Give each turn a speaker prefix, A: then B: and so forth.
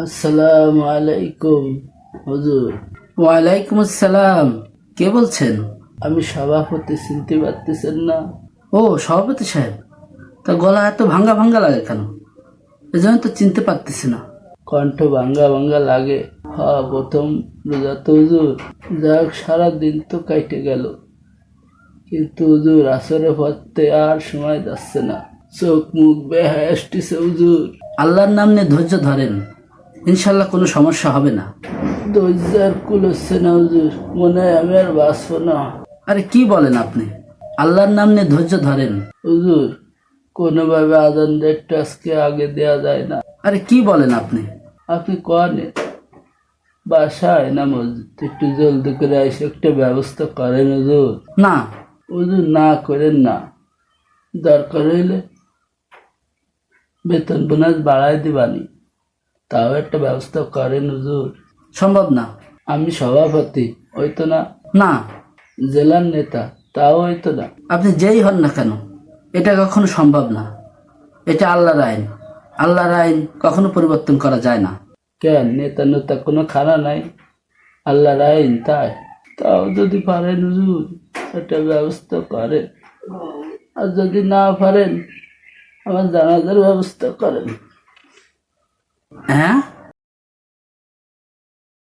A: আসসালামু আলাইকুম হুজুর। ওয়ালাইকুম আসসালাম। কে বলছেন? আমি সভাপতি, চিনতে পারতেছেন না? ও, সভাপতি সাহেব। তা গলা এত ভাঙ্গা ভাঙ্গা লাগে কেন? এজন্য তো চিনতে পারতেছি না। কণ্ঠ ভাঙ্গা ভাঙ্গা লাগে। হ্যাঁ, প্রথম রোজা তো হুজুর। যাক, সারাদিন তো কাইটে গেল, কিন্তু হুজুর আসরে পড়তে আর সময় যাচ্ছে না। চোখ মুখ বেহায় আসতেছে হুজুর। আল্লাহর নাম নিয়ে ধৈর্য ধরেন, ইনশাল্লাহ কোনো সমস্যা হবে না। ধৈর্য আর কুল হচ্ছে না হুজুর, মনে হয় আমি আর বাঁচবো না। আরে কি বলেন আপনি? আল্লাহর নাম নিয়ে ধৈর্য ধরেন। হুজুর, কোনোভাবে আজান ডেটটা আজকে আগে দেয়া যায় না? আরে কি বলেন আপনি? আপনি কনে বাসায় না মসজিদ? একটু জলদি করে এসে একটা ব্যবস্থা করেন হুজুর। না হুজুর, না করেন না। দরকার হইলে বেতন বোনাস বাড়াই দিবানি, তাও একটা ব্যবস্থা করেন হুজুর। সম্ভব না। আমি সভাপতি, হইতো না? না। জেলার নেতা, তাও হইতো না? আপনি যেই হন না কেন, এটা কখনো সম্ভব না। এটা আল্লাহর আইন। আল্লাহর আইন কখনো পরিবর্তন করা যায় না। কেন, নেতা নেতা কোনো খানা নাই? আল্লাহর আইন তাই। তাও যদি পারেন হুজুর, একটা ব্যবস্থা করেন। আর যদি না পারেন, আমার জানাজার ব্যবস্থা করেন। হ্যাঁ,